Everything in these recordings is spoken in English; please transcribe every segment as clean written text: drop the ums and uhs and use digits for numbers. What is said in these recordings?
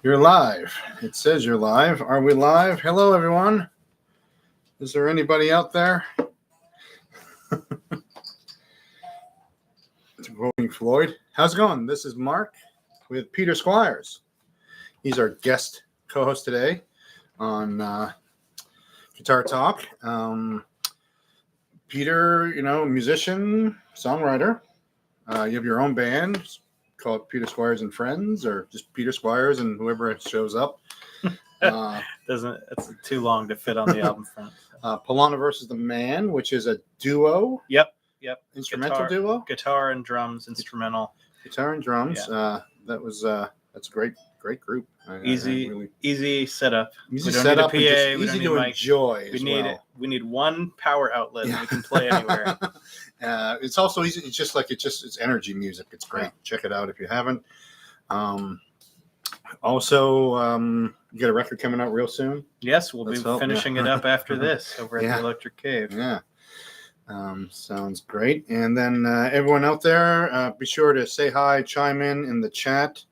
You're live. It says you're live. Are we live? Hello, everyone. Is there anybody out there? It's quoting Floyd. How's it going? This is Mark with Peter Squires. He's our guest co-host today on Guitar Talk. Peter, musician, songwriter. You have your own band. Call it Peter Squires and Friends, or just Peter Squires and whoever shows up. It's too long to fit on the album front. Polana versus the Man, which is a duo. Yep. Instrumental duo. Guitar and drums, instrumental. Guitar and drums. Yeah. That's a great group. Easy setup. Easy we don't setup. need a PA. Easy to enjoy. We need one power outlet. And we can play anywhere. It's also easy. It's energy music. It's great. Check it out if you haven't. You get a record coming out real soon. Yes, we'll be finishing it up after this over at the Electric Cave. Yeah. Sounds great. And then everyone out there, be sure to say hi, chime in the chat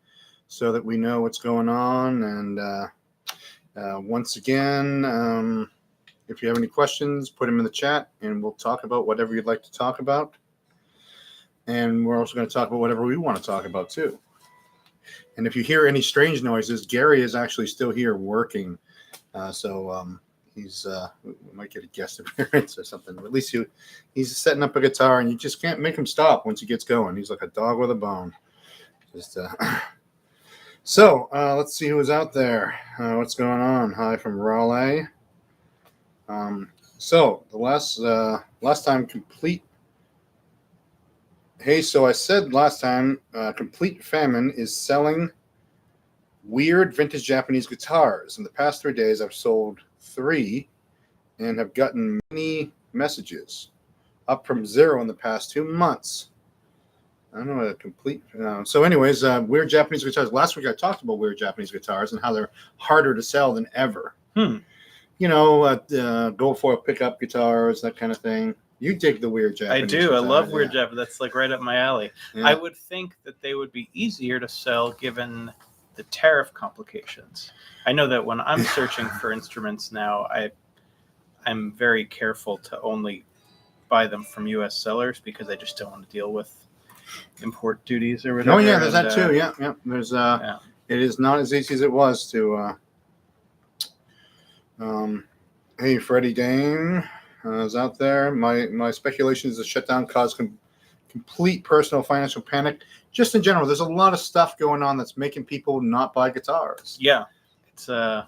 so that we know what's going on. And once again, if you have any questions, put them in the chat and we'll talk about whatever you'd like to talk about. And we're also going to talk about whatever we want to talk about too. And if you hear any strange noises, Gary is actually still here working. He's we might get a guest appearance or something. At least he's setting up a guitar, and you just can't make him stop once he gets going. He's like a dog with a bone. So let's see who's out there. What's going on? Hi from Raleigh. So the last time complete. Hey, so I said last time, Complete Famine is selling weird vintage Japanese guitars. In the past 3 days, I've sold 3 and have gotten many messages, up from 0 in the past 2 months. I don't know, a complete. So anyways, weird Japanese guitars. Last week I talked about weird Japanese guitars and how they're harder to sell than ever. Gold foil pickup guitars, that kind of thing. You dig the weird Japanese. I do. Guitars. I love weird Japanese. That's like right up my alley. Yeah. I would think that they would be easier to sell given the tariff complications. I know that when I'm searching for instruments now, I'm very careful to only buy them from U.S. sellers because I just don't want to deal with import duties or whatever. Oh yeah, there's that too. Yeah. There's It is not as easy as it was to. Hey, Freddie Dane. Is out there. My speculation is the shutdown caused complete personal financial panic. Just in general, there's a lot of stuff going on that's making people not buy guitars. Yeah, it's I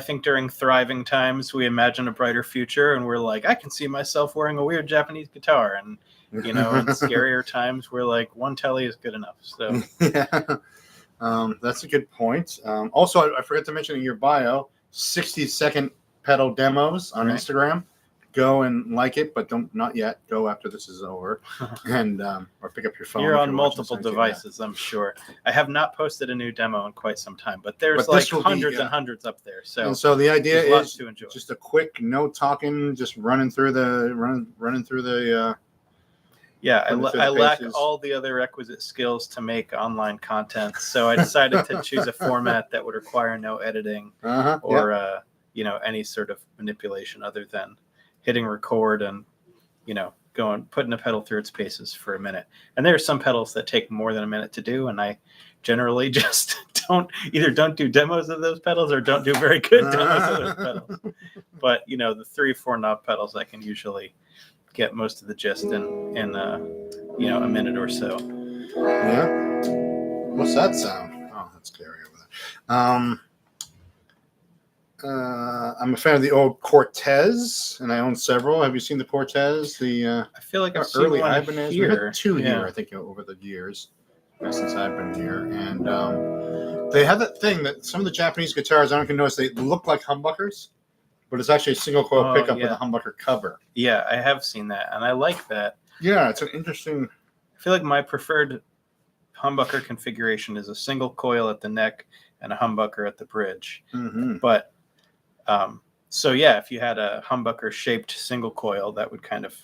think during thriving times we imagine a brighter future, and we're like, I can see myself wearing a weird Japanese guitar, and in scarier times we're like, one telly is good enough. So that's a good point. Also, I forgot to mention in your bio, 60-second pedal demos on Instagram. Go and like it, but not yet. Go after this is over, and or pick up your phone. You're on multiple devices, I'm sure. I have not posted a new demo in quite some time, but there's hundreds and hundreds up there. So the idea is to enjoy. Just a quick, no talking, just running through the. I lack all the other requisite skills to make online content, so I decided to choose a format that would require no editing or any sort of manipulation other than hitting record and putting a pedal through its paces for a minute. And there are some pedals that take more than a minute to do, and I generally just don't do demos of those pedals or don't do very good demos of those pedals. But the 3 or 4 knob pedals, I can usually get most of the gist in a minute or so. Yeah. What's that sound? Oh, that's scary over there. I'm a fan of the old Cortez, and I own several. Have you seen the Cortez? I feel like I've seen one Ibanez. Here. We had 2 here, I think, over the years since I've been here. And they have that thing that some of the Japanese guitars, I don't know if you notice, they look like humbuckers, but it's actually a single coil pickup with a humbucker cover. Yeah, I have seen that, and I like that. Yeah, it's an interesting. I feel like my preferred humbucker configuration is a single coil at the neck and a humbucker at the bridge. Mm-hmm. But if you had a humbucker shaped single coil, that would kind of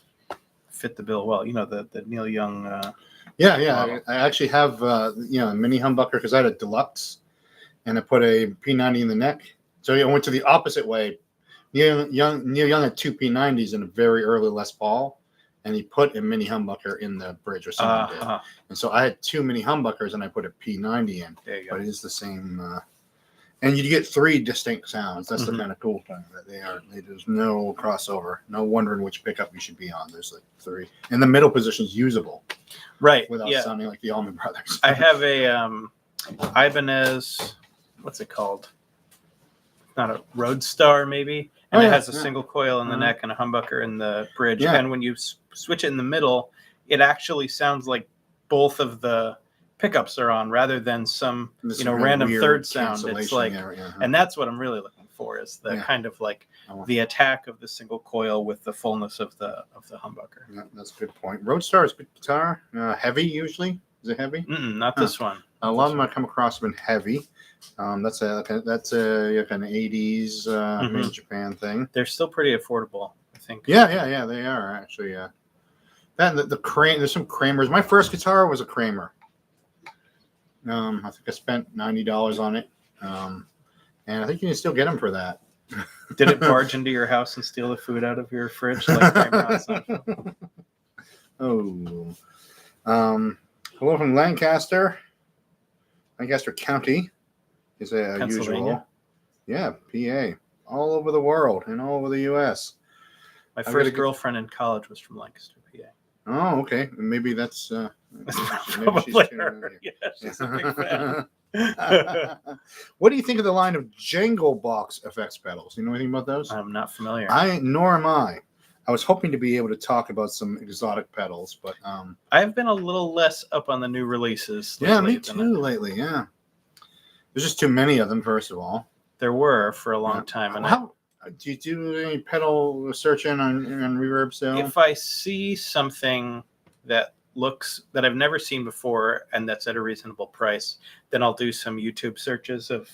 fit the bill well. The Neil Young. I actually have a mini humbucker because I had a deluxe and I put a P90 in the neck. So I went to the opposite way. Neil Young had two P90s in a very early Les Paul, and he put a mini humbucker in the bridge, or someone did. And so I had two mini humbuckers, and I put a P90 in. There you go. But it is the same. And you get three distinct sounds. That's the kind of cool thing that there's no crossover. No wondering which pickup you should be on. There's like three. And the middle position is usable. Right. Without sounding like the Allman Brothers. I have a Ibanez, what's it called? Not a Roadstar, maybe. And it has a single coil in the neck and a humbucker in the bridge. Yeah. And when you switch it in the middle, it actually sounds like both of the pickups are on rather than some random third sound. It's like, and that's what I'm really looking for, is the kind of like the attack of the single coil with the fullness of the humbucker. Yeah, that's a good point. Roadstar is good guitar. Heavy usually. Is it heavy? Not this one. A lot of them I come across have been heavy. That's a kind of 80s made in Japan thing. They're still pretty affordable, I think. Yeah, they are actually. Yeah. Then the Kramer. There's some Kramers. My first guitar was a Kramer. I think I spent $90 on it, and I think you can still get them for that. Did it barge into your house and steal the food out of your fridge like Kramer? Oh, hello from Lancaster County is a usual. Yeah, PA, all over the world and all over the U.S. My first girlfriend in college was from Lancaster, PA. Oh, okay. Maybe that's probably her. Yeah, she's a big fan. What do you think of the line of Jangle Box effects pedals? You know anything about those? I'm not familiar. Nor am I. I was hoping to be able to talk about some exotic pedals, but I've been a little less up on the new releases. Yeah, me too lately. Yeah, there's just too many of them. First of all, there were for a long time, and do you do any pedal searching on Reverb sale? If I see something that I've never seen before and that's at a reasonable price, then I'll do some YouTube searches of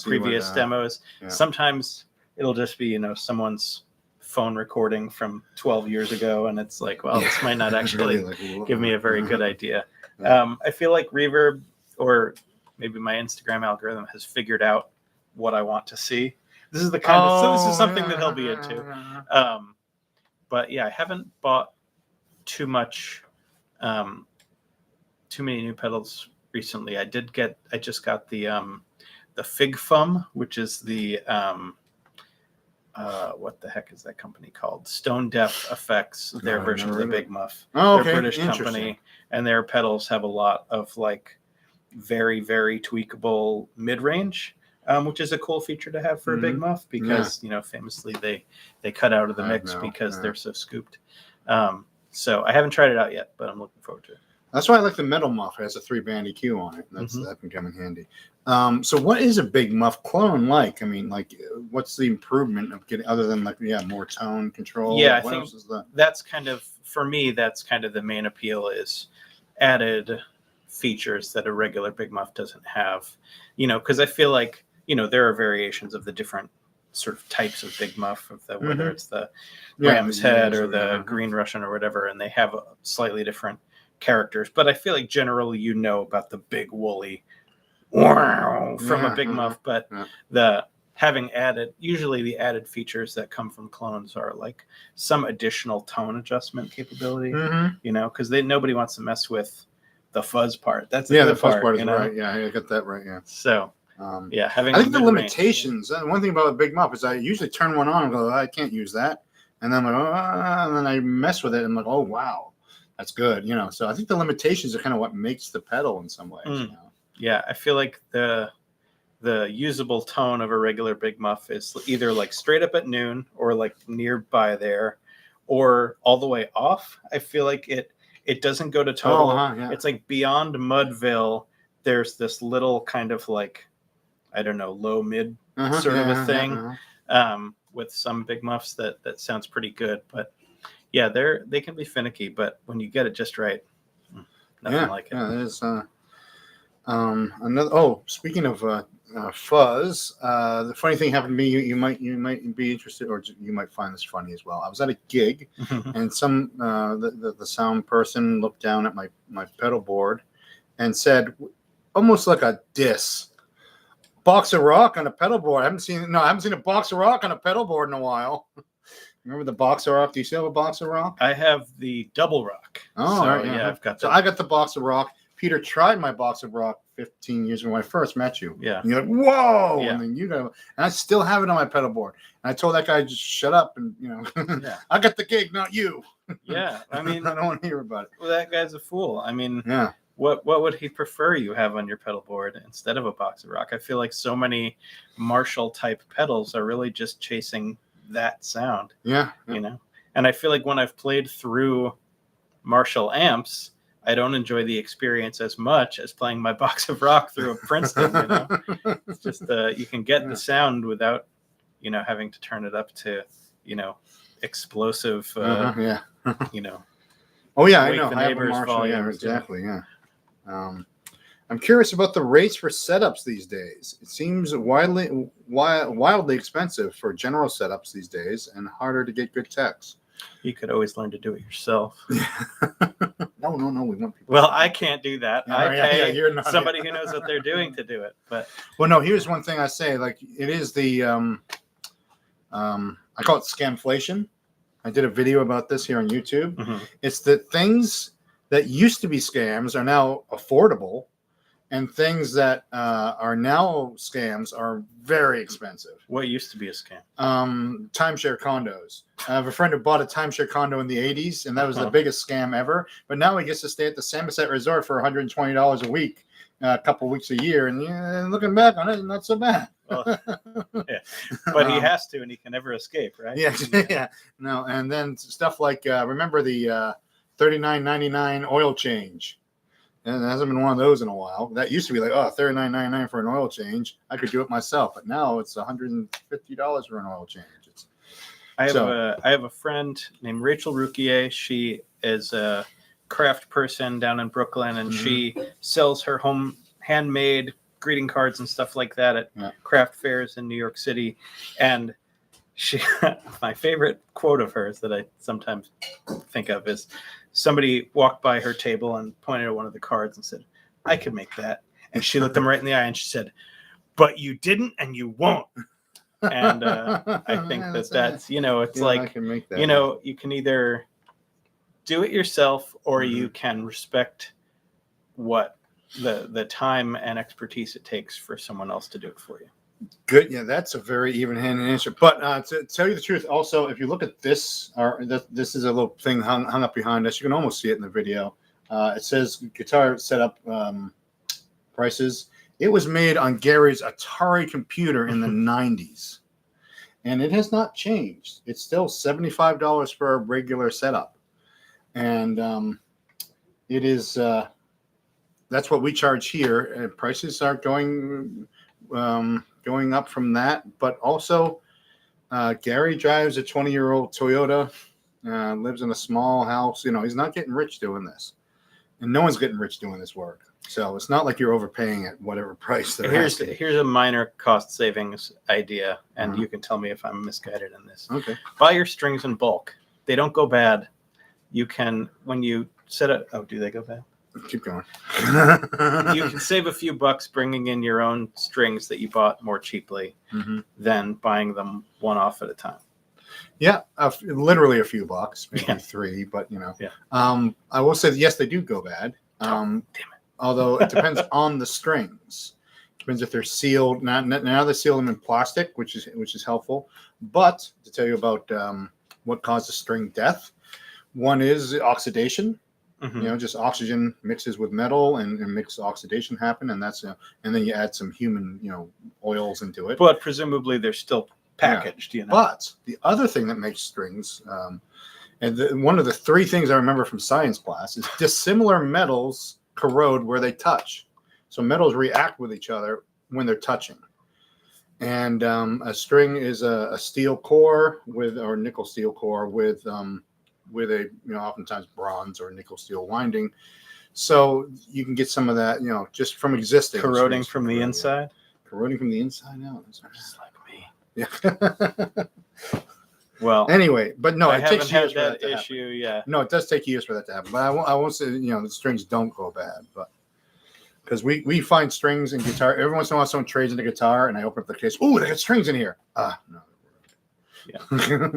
previous demos. Yeah. Sometimes it'll just be someone's phone recording from 12 years ago, and it's like, well, this might not actually give me a very good idea. I feel like Reverb, or maybe my Instagram algorithm, has figured out what I want to see. This is the kind of so this is something that he'll be into. But yeah, I haven't bought too many new pedals recently. I just got the Fig Fum, which is the what the heck is that company called? Stone Deaf Effects, their version of the Big Muff. Oh, okay. They're a British company, and their pedals have a lot of like very, very tweakable mid-range. Which is a cool feature to have for a Big Muff because, famously they cut out of the mix because they're so scooped. So I haven't tried it out yet, but I'm looking forward to it. That's why I like the Metal Muff. It has a 3-band EQ on it. That can come in handy. So what is a Big Muff clone like? I mean, like, what's the improvement of getting, other than more tone control? Yeah, I think that's kind of, for me, that's kind of the main appeal, is added features that a regular Big Muff doesn't have. Because I feel like, there are variations of the different sort of types of Big Muff, whether it's the Ram's Head or the Green Russian or whatever, and they have slightly different characters. But I feel like generally about the big woolly from a Big Muff, but usually the added features that come from clones are like some additional tone adjustment capability, because nobody wants to mess with the fuzz part. That's the fuzz part is right. Yeah, I got that right. Yeah. So. I think the limitations. One thing about a Big Muff is I usually turn one on and go, I can't use that, and then I'm like, and then I mess with it and I'm like, oh wow, that's good. So I think the limitations are kind of what makes the pedal in some ways. Yeah, I feel like the usable tone of a regular Big Muff is either like straight up at noon or like nearby there, or all the way off. I feel like it doesn't go to total. It's like beyond Mudville. There's this little kind of like, I don't know, low mid sort of a thing with some Big Muffs that sounds pretty good. But yeah, they can be finicky, but when you get it just right, nothing like it. Yeah, there's another. Speaking of fuzz, the funny thing happened to me. You might be interested, or you might find this funny as well. I was at a gig, and the sound person looked down at my pedal board and said, almost like a diss, box of rock on a pedal board. I haven't seen a box of rock on a pedal board in a while. Remember the box of rock? Do you still have a box of rock? I have the double rock. Oh, so, right, yeah, I've got. So I got the box of rock. Peter tried my box of rock 15 years ago when I first met you. Yeah. And you're like, whoa! Yeah. And then and I still have it on my pedal board. And I told that guy, just shut up and Yeah. I got the gig, not you. Yeah, I mean, I don't want to hear about it. Well, that guy's a fool. I mean, yeah. What would he prefer you have on your pedal board instead of a box of rock? I feel like so many Marshall type pedals are really just chasing that sound. Yeah. And I feel like when I've played through Marshall amps, I don't enjoy the experience as much as playing my box of rock through a Princeton. It's just you can get the sound without having to turn it up to explosive. Oh yeah, I know. I have a Marshall. Yeah, exactly. Yeah. I'm curious about the rates for setups these days. It seems wildly expensive for general setups these days, and harder to get good techs. You could always learn to do it yourself. No. We want people. Well, I can't do that. Yeah, I pay somebody who knows what they're doing to do it. But no. Here's one thing I say. Like it is the I call it scamflation. I did a video about this here on YouTube. Mm-hmm. It's that things that used to be scams are now affordable, and things that are now scams are very expensive. What used to be a scam? Timeshare condos. I have a friend who bought a timeshare condo in the 80s, and that was the biggest scam ever. But now he gets to stay at the Samoset Resort for $120 a week, a couple weeks a year. And looking back on it, not so bad. Well, yeah. But he has to, and he can never escape, right? Yeah. No, and then stuff like, remember the $39.99 oil change? And there hasn't been one of those in a while. That used to be like, $39.99 for an oil change. I could do it myself, but now it's $150 for an oil change. I have a friend named Rachel Rouquier. She is a craft person down in Brooklyn, and she sells her home handmade greeting cards and stuff like that at craft fairs in New York City. And she, my favorite quote of hers that I sometimes think of is, somebody walked by her table and pointed at one of the cards and said, "I could make that." And she looked them right in the eye and she said, "But you didn't and you won't." And I think that's it's like, I can make that, you can either do it yourself or you can respect what the time and expertise it takes for someone else to do it for you. Good. Yeah, that's a very even-handed answer. But to tell you the truth, also, if you look at this, this is a little thing hung up behind us. You can almost see it in the video. It says guitar setup prices. It was made on Gary's Atari computer in the 90s. And it has not changed. It's still $75 for a regular setup. And it is, that's what we charge here. Prices are going up from that, but also Gary drives a 20-year-old Toyota, lives in a small house. He's not getting rich doing this, and no one's getting rich doing this work. So it's not like you're overpaying at whatever price. Here's a minor cost savings idea, and you can tell me if I'm misguided in this. Okay. Buy your strings in bulk. They don't go bad. You can, when you set it. Oh, do they go bad? Keep going. You can save a few bucks bringing in your own strings that you bought more cheaply than buying them one off at a time. Yeah, literally a few bucks, maybe three, but Yeah. I will say that, yes, they do go bad. Damn it. Although it depends on the strings. Depends if they're sealed. Now they seal them in plastic, which is helpful. But to tell you about what causes string death, one is oxidation. Just oxygen mixes with metal and makes oxidation happen, and that's and then you add some human oils into it. But presumably they're still packaged. But the other thing that makes strings, and one of the three things I remember from science class, is dissimilar metals corrode where they touch. So metals react with each other when they're touching. And a string is a steel core or nickel steel core with a oftentimes bronze or nickel steel winding, so you can get some of that just from existing corroding from the inside. Corroding from the inside out. That's just like me. Yeah. Well, anyway, but no, I it takes years for that to issue. Happen. Yeah. No, it does take years for that to happen. But I won't say the strings don't go bad, but Because we find strings in guitar. Every once in a while, someone trades in a guitar, and I open up the case. Ooh, they got strings in here. No. Yeah.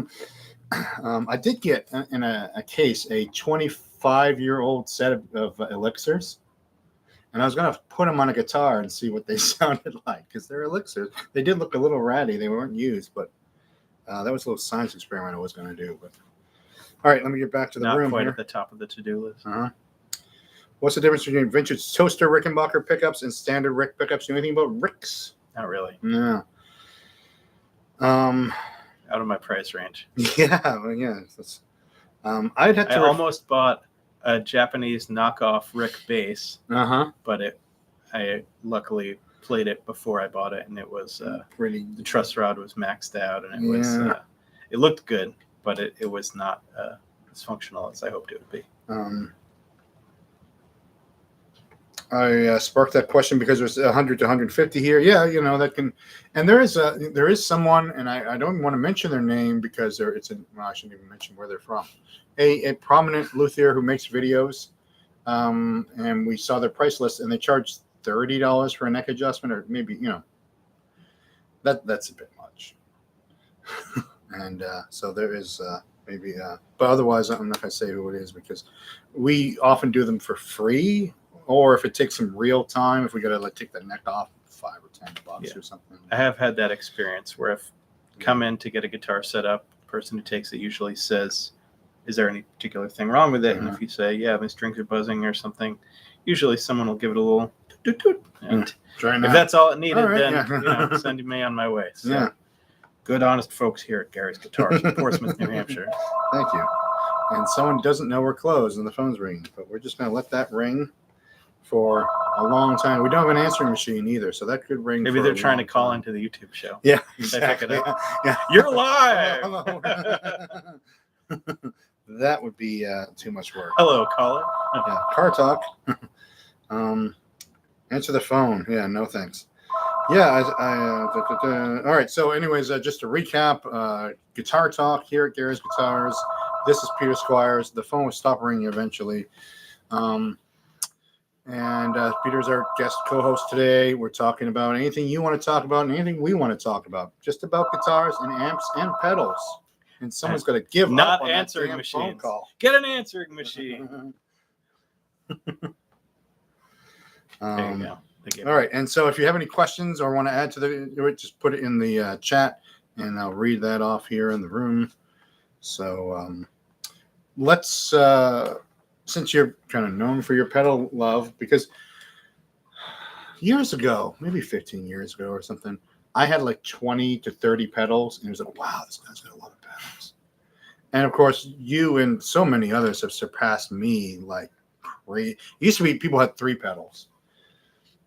I did get in a case a 25-year-old set of elixirs, and I was gonna put them on a guitar and see what they sounded like because they're elixirs. They did look a little ratty. They weren't used, but that was a little science experiment I was gonna do. But all right, let me get back to the room. Not quite here. At the top of the to-do list. What's the difference between vintage toaster Rickenbacker pickups and standard Rick pickups? Do you know anything about Ricks? Not really. No. Out of my price range. Yeah. I'd have to. I almost bought a Japanese knockoff Rick bass. But I luckily played it before I bought it, and it was pretty. The truss rod was maxed out, and it was. It looked good, but it was not as functional as I hoped it would be. I sparked that question because there's 100 to 150 here. Yeah, that can, and there is someone, and I don't want to mention their name because I shouldn't even mention where they're from. A prominent luthier who makes videos, and we saw their price list, and they charge $30 for a neck adjustment, or maybe that's a bit much. And so there is maybe, but otherwise I'm not gonna say who it is because we often do them for free. Or if it takes some real time, if we got to take the neck off, $5 or $10 or something. I have had that experience where if come in to get a guitar set up, the person who takes it usually says, "Is there any particular thing wrong with it?" And if you say, "Yeah, my strings are buzzing" or something, usually someone will give it a little toot toot. And if that's all it needed, then send me on my way. So, good, honest folks here at Gary's Guitars in Portsmouth, New Hampshire. Thank you. And someone doesn't know we're closed and the phone's ringing, but we're just going to let that ring for a long time. We don't have an answering machine either, so that could ring. Maybe they're trying to call into the YouTube show. Yeah, exactly. Yeah. You're live. That would be too much work. Hello, caller. Yeah, car talk. Answer the phone. Yeah, no thanks. Yeah, all right. So, anyways, just to recap, guitar talk here at Gary's Guitars. This is Peter Squires. The phone will stop ringing eventually. And Peter's our guest co-host today. We're talking about anything you want to talk about and anything we want to talk about. Just about guitars and amps and pedals. And someone's got to give up on answering that machines. phone call. Get an answering machine. There you go. All right. And so if you have any questions or want to add to just put it in the chat, and I'll read that off here in the room. So let's... since you're kind of known for your pedal love, because years ago, maybe 15 years ago or something, I had like 20 to 30 pedals, and it was like, wow, this guy's got a lot of pedals. And of course, you and so many others have surpassed me like crazy. It used to be people had 3 pedals.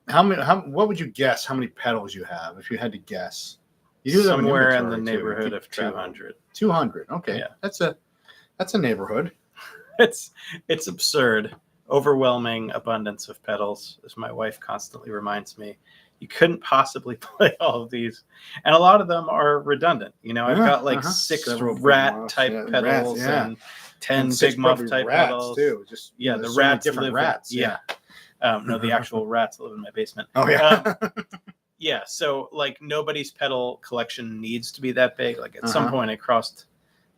What would you guess how many pedals you have if you had to guess? You do somewhere in the neighborhood of 200. 200. Okay. Yeah. That's a neighborhood. It's absurd. Overwhelming abundance of pedals, as my wife constantly reminds me. You couldn't possibly play all of these. And a lot of them are redundant. I've got like 6 rat type pedals and 10 big muff type pedals. Too. Just, the rats different rats. Yeah. No, the actual rats live in my basement. Oh, yeah. So like nobody's pedal collection needs to be that big. Like at some point I crossed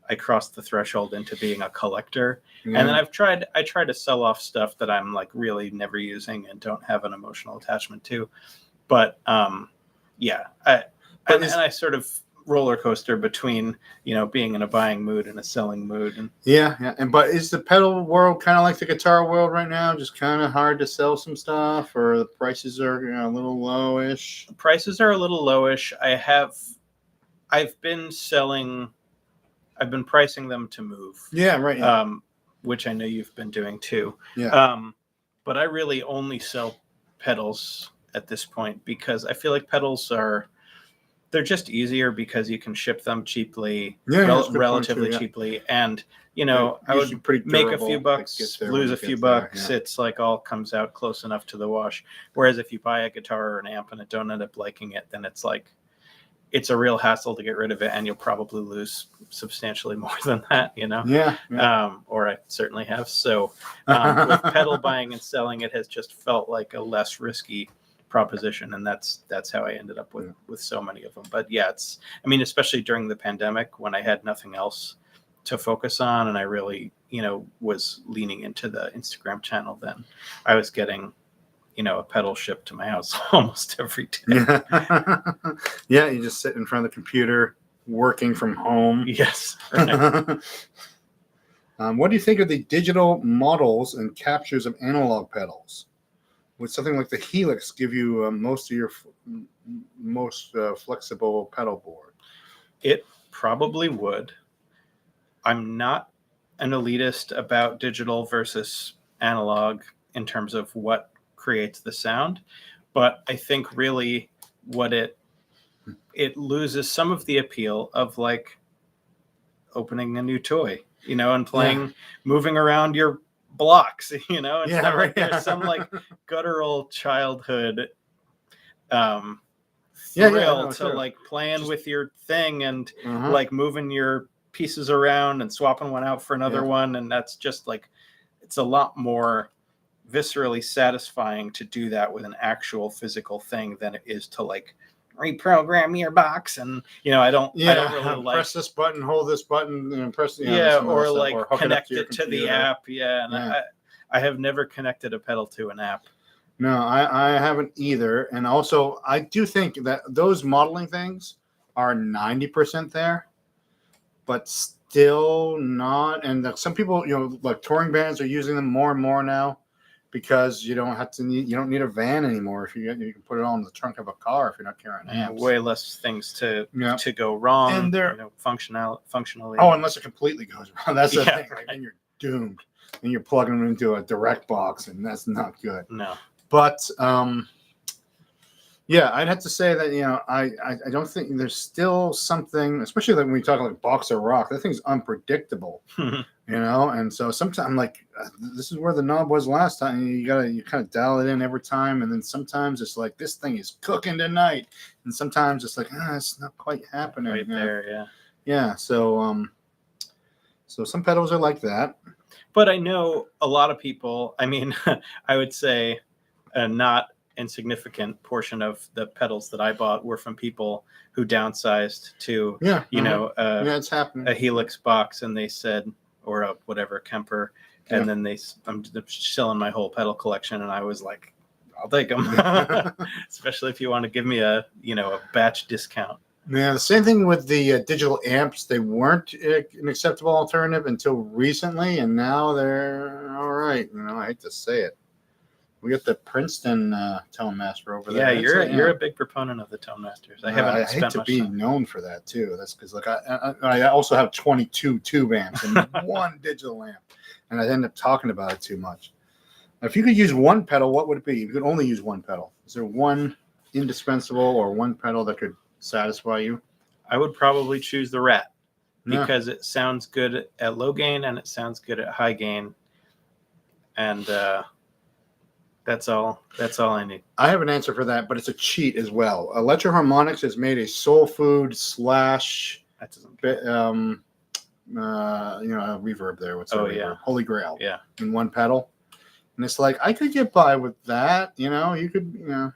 the threshold into being a collector. Yeah. And then I try to sell off stuff that I'm like really never using and don't have an emotional attachment to. But I sort of roller coaster between, being in a buying mood and a selling mood. And but is the pedal world kind of like the guitar world right now? Just kind of hard to sell some stuff, or the prices are a little lowish? Prices are a little lowish. I've been pricing them to move. Yeah, right. Yeah. Which I know you've been doing too. Yeah. But I really only sell pedals at this point because I feel like pedals they're just easier because you can ship them cheaply, relatively cheaply. And, I would make a few bucks, lose a few bucks. Yeah. It's like all comes out close enough to the wash. Whereas if you buy a guitar or an amp and I don't end up liking it, then it's like, it's a real hassle to get rid of it, and you'll probably lose substantially more than that, Yeah. Or I certainly have. So with pedal buying and selling, it has just felt like a less risky proposition, and that's how I ended up with so many of them. But yeah, especially during the pandemic when I had nothing else to focus on, and I really was leaning into the Instagram channel, then I was getting a pedal shipped to my house almost every day. Yeah, you just sit in front of the computer working from home. Yes. Right. What do you think of the digital models and captures of analog pedals? Would something like the Helix give you most flexible pedal board? It probably would. I'm not an elitist about digital versus analog in terms of what creates the sound, but I think really what it loses some of the appeal of like opening a new toy, and playing, moving around your blocks, it's not like there's some like guttural childhood thrill to like playing with your thing and like moving your pieces around and swapping one out for another one, and that's just like, it's a lot more viscerally satisfying to do that with an actual physical thing than it is to like reprogram your box. And I don't really like press this button, hold this button, and press or like connect it to the app. I have never connected a pedal to an app. No, I haven't either. And also I do think that those modeling things are 90% there, but still not. And some people, like touring bands are using them more and more now, because you don't need a van anymore. You can put it on the trunk of a car if you're not carrying amps. Way less things to go wrong, and they're functionally. Oh, unless it completely goes wrong. That's the thing. Right? And you're doomed, and you're plugging them into a direct box, and that's not good. No. But I'd have to say that I don't think there's still something, especially like when we talk like Boxer Rock. That thing's unpredictable. And so sometimes I'm like, this is where the knob was last time. You kind of dial it in every time, and then sometimes it's like, this thing is cooking tonight, and sometimes it's like, it's not quite happening right there. So some pedals are like that, but I know a lot of people. I mean, I would say a not insignificant portion of the pedals that I bought were from people who downsized to it's happening. A Helix box, and they said, or a whatever Kemper, and then I'm selling my whole pedal collection, and I was like, I'll take them. Especially if you want to give me a batch discount. Yeah, the same thing with the digital amps. They weren't an acceptable alternative until recently, and now they're all right. I hate to say it. We got the Princeton Tone Master over there. Yeah, you're a big proponent of the Tone Masters. I hate to be known for that too. That's because like I also have 22 tube amps and one digital amp, and I end up talking about it too much. Now, if you could use one pedal, what would it be? If you could only use one pedal, is there one indispensable or one pedal that could satisfy you? I would probably choose the Rat because it sounds good at low gain and it sounds good at high gain, and that's all I need. I have an answer for that, but it's a cheat as well. Electro Harmonics has made a soul food / reverb there. What's reverb? Holy Grail. Yeah. In one pedal. And it's like, I could get by with that. You could.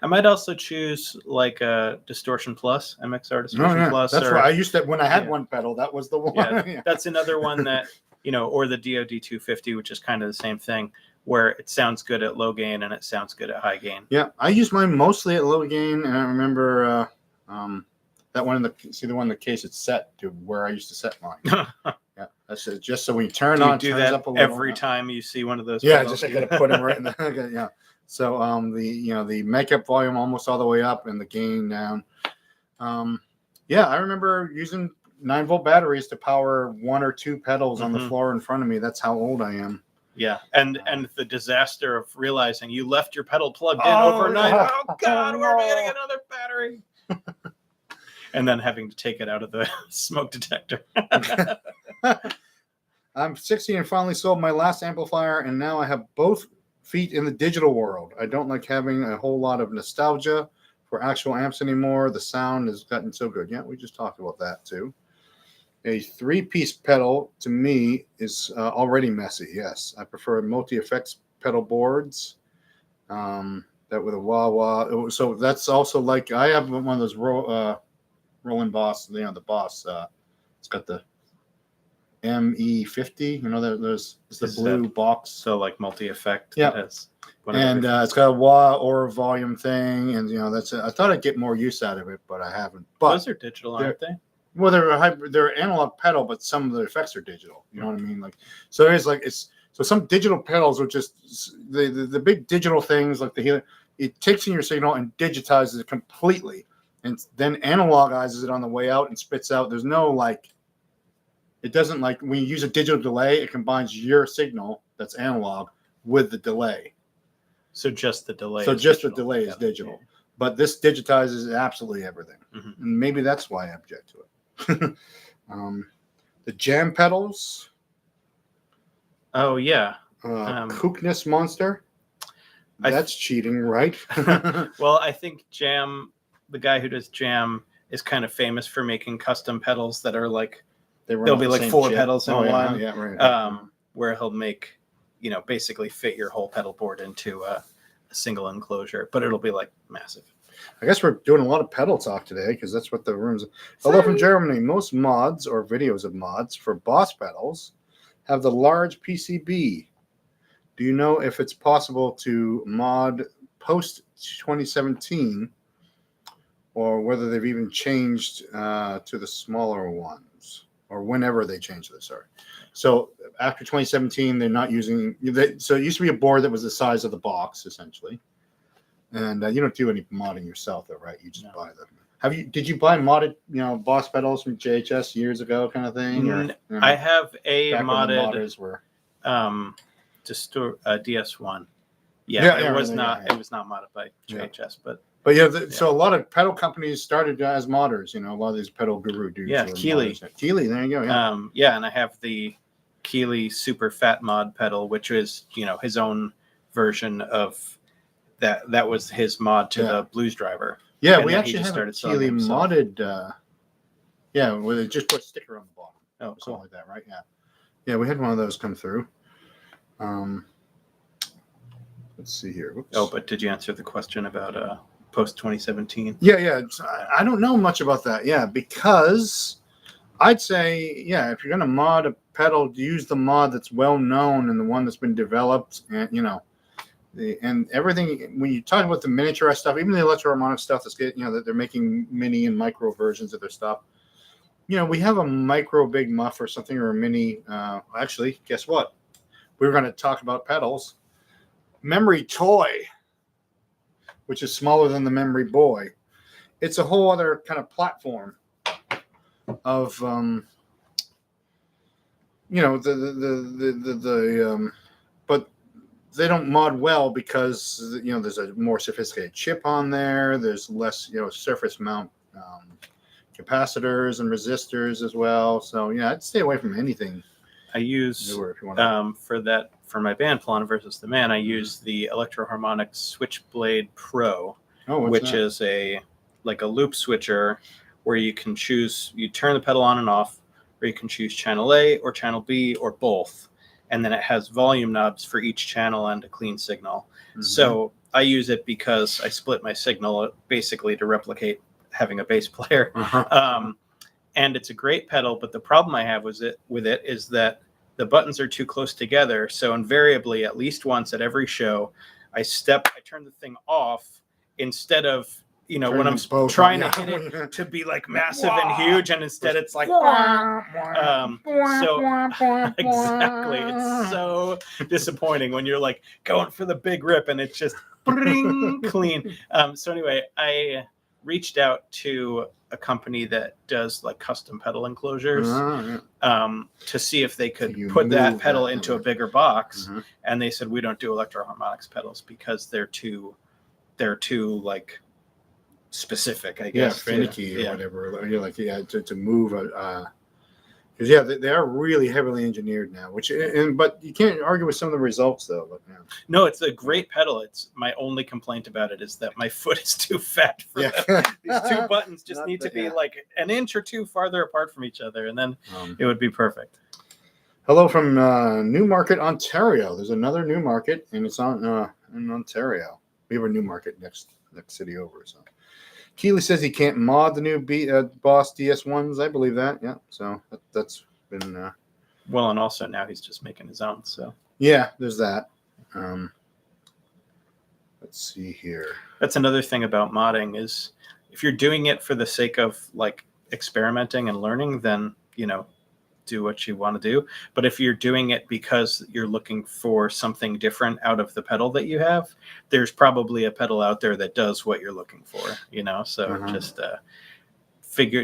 I might also choose like a Distortion Plus, MXR Distortion Plus. That's why I used to, when I had one pedal, that was the one. Yeah. That's another one that, or the DoD 250, which is kind of the same thing, where it sounds good at low gain and it sounds good at high gain. Yeah, I use mine mostly at low gain, and I remember that one the one in the case it's set to where I used to set mine. Yeah, that's it. Just so when you turn on, do that up a little, every time you see one of those. Yeah, pedals. Just I gotta put them right in the yeah. So the makeup volume almost all the way up and the gain down. I remember using 9-volt batteries to power one or two pedals on the floor in front of me. That's how old I am. Yeah, and the disaster of realizing you left your pedal plugged in overnight. Oh God, where am I getting another battery? And then having to take it out of the smoke detector. I'm 60 and finally sold my last amplifier, and now I have both feet in the digital world. I don't like having a whole lot of nostalgia for actual amps anymore. The sound has gotten so good. Yeah, we just talked about that too. A 3-piece pedal to me is already messy. Yes, I prefer multi-effects pedal boards. That with a wah-wah. So that's also like I have one of those Roland Boss. The Boss. It's got the ME50. There's the blue box. So like multi-effect. Yeah. And it's got a wah or a volume thing, and that's it. I thought I'd get more use out of it, but I haven't. But those are digital, aren't they? Well, they're analog pedal, but some of the effects are digital. You know what I mean? Like, so it's like so some digital pedals are just the big digital things like the healer. It takes in your signal and digitizes it completely, and then analogizes it on the way out and spits out. There's no it doesn't when you use a digital delay, it combines your signal that's analog with the delay. So just the delay. So just digital. The delay is digital, but this digitizes absolutely everything, and maybe that's why I object to it. The jam pedals. Oh yeah. Kookness Monster. That's cheating, right? Well, I think Jam, the guy who does Jam, is kind of famous for making custom pedals that are like there'll be like 4 pedals in one. Yeah, right. Where he'll make, basically fit your whole pedal board into a single enclosure, but it'll be like massive. I guess we're doing a lot of pedal talk today because that's what the room's. Hello from Germany. Most mods or videos of mods for Boss pedals have the large PCB. Do you know if it's possible to mod post 2017 or whether they've even changed to the smaller ones or whenever they changed this? Sorry. So after 2017, they're not using. So it used to be a board that was the size of the box, essentially. And you don't do any modding yourself, though, right? You just buy them. Did you buy modded, Boss pedals from JHS years ago, kind of thing? Or, I have a modded. Modders were. DS1. It was not modded by JHS, but so a lot of pedal companies started as modders. A lot of these pedal guru dudes. Yeah, Keeley. Keeley, there you go. Yeah. And I have the Keeley Super Fat Mod pedal, which is his own version of that. That was his mod to the Blues Driver. Yeah, we actually have a Keeley modded. Where they just put a sticker on the bottom. Oh, cool. Something like that, right? Yeah, we had one of those come through. Let's see here. Whoops. Oh, but did you answer the question about post 2017? Yeah. I don't know much about that. Yeah, because I'd say, if you're going to mod a pedal, use the mod that's well known and the one that's been developed, and and everything. When you talk about the miniaturized stuff, even the electroharmonic stuff that's good, that they're making mini and micro versions of their stuff. We have a micro big muff or something or a mini. Actually, guess what? We were going to talk about pedals. Memory Toy, which is smaller than the Memory Boy. It's a whole other kind of platform of, but they don't mod well because, there's a more sophisticated chip on there. There's less, surface mount capacitors and resistors as well. So, I'd stay away from anything. I use for my band Plan versus the Man. I use the Electroharmonic Switchblade Pro, which is a loop switcher where you can choose. You turn the pedal on and off, or you can choose channel A or channel B or both, and then it has volume knobs for each channel and a clean signal. Mm-hmm. So I use it because I split my signal basically to replicate having a bass player. Uh-huh. And it's a great pedal, but the problem I have with it is that the buttons are too close together. So invariably, at least once at every show, I turn the thing off instead of, when I'm trying to hit it to be like massive and huge, and instead it's like, so exactly. It's so disappointing when you're like going for the big rip and it's just clean. So anyway, I reached out to a company that does like custom pedal enclosures to see if they could put that pedal into a bigger box. Mm-hmm. And they said, we don't do electroharmonics pedals because they're too like specific, I guess. Finicky or whatever. You're like, to move because Because yeah, they are really heavily engineered now. But you can't argue with some of the results though. But yeah. No, it's a great pedal. It's my only complaint about it is that my foot is too fat for that. These two buttons just need to be like an inch or two farther apart from each other, and then it would be perfect. Hello from Newmarket, Ontario. There's another Newmarket, and it's in Ontario. We have a Newmarket next city over. So Keeley says he can't mod the new Boss DS1s. I believe that. Yeah. So that's been. Well, and also now he's just making his own. So yeah, there's that. Let's see here. That's another thing about modding is if you're doing it for the sake of like experimenting and learning, then do what you want to do. But if you're doing it because you're looking for something different out of the pedal that you have, there's probably a pedal out there that does what you're looking for, so just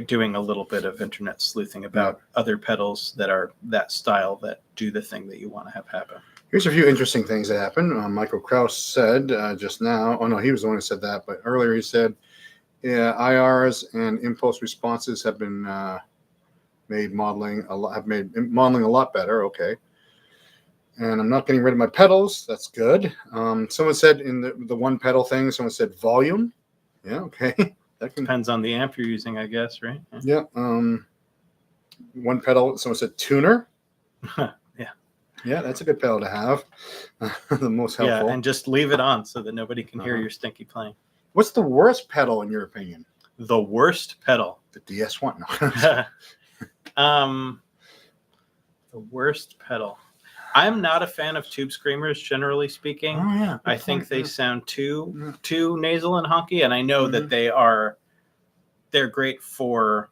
doing a little bit of internet sleuthing about other pedals that are that style that do the thing that you want to have happen. Here's a few interesting things that happened. Michael Krause said just now, oh no, he was the one who said that, but earlier he said IRs and impulse responses have been made modeling a lot better. Okay. And I'm not getting rid of my pedals. That's good. Someone said in the one pedal thing, someone said volume. Yeah. Okay. That depends on the amp you're using, I guess, right? Yeah. One pedal, someone said tuner. Yeah, that's a good pedal to have. The most helpful. Yeah, and just leave it on so that nobody can hear your stinky playing. What's the worst pedal in your opinion? The worst pedal? The DS1. No. The worst pedal. I'm not a fan of tube screamers, generally speaking. Oh yeah. I think they sound too nasal and honky, and I know that they're great for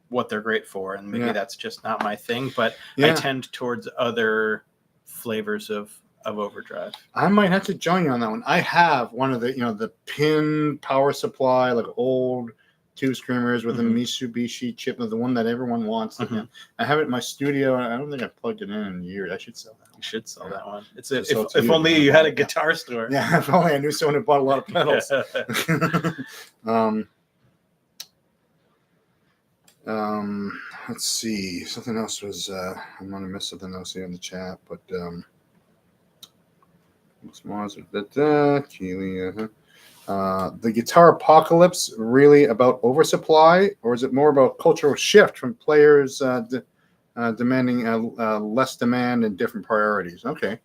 what they're great for, and maybe that's just not my thing. But I tend towards other flavors of overdrive. I might have to join you on that one. I have one of the pin power supply, like old tube screamers with a Mitsubishi chip, the one that everyone wants. I have it in my studio, and I don't think I've plugged it in years. I should sell that one. You should sell that one. If only you had a guitar store. Yeah, if only I knew someone who bought a lot of pedals. Let's see. Something else was I'm gonna miss something else here in the chat, but the guitar apocalypse really about oversupply, or is it more about cultural shift from players demanding less demand and different priorities? Okay,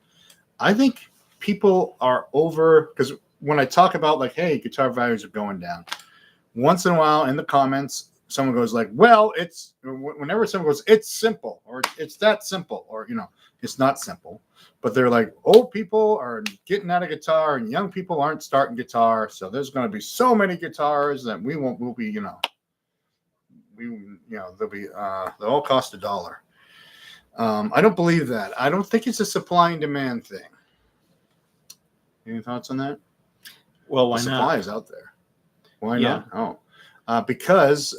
I think people are over, because when I talk about like, hey, guitar values are going down, once in a while in the comments someone goes like, well, whenever someone goes, it's simple, or it's that simple, or it's not simple, but they're like, old people are getting out of guitar and young people aren't starting guitar, so there's going to be so many guitars that we'll be they'll all cost $1. I don't believe that. I don't think it's a supply and demand thing. Any thoughts on that? Well, why the not? Supply is out there. Why not? Oh. Because